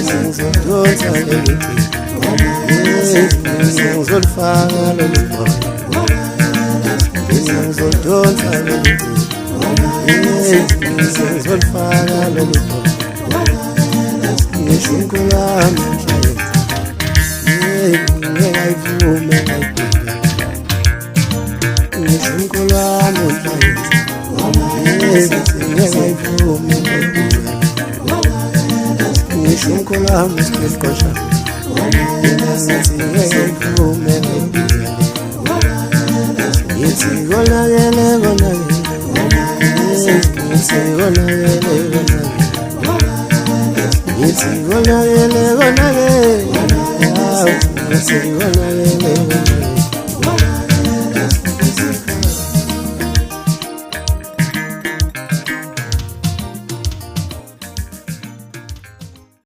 ngizodonsa leli ngizolifaka lolu ngizodonsa leli ngizolifaka lolu ngisho umkhulu wami ngeke ayivume ngisho umkhulu wami ngeke ayivume ngisho umkhulu wami siqosha ngeke ayivume ngithi konakele konakele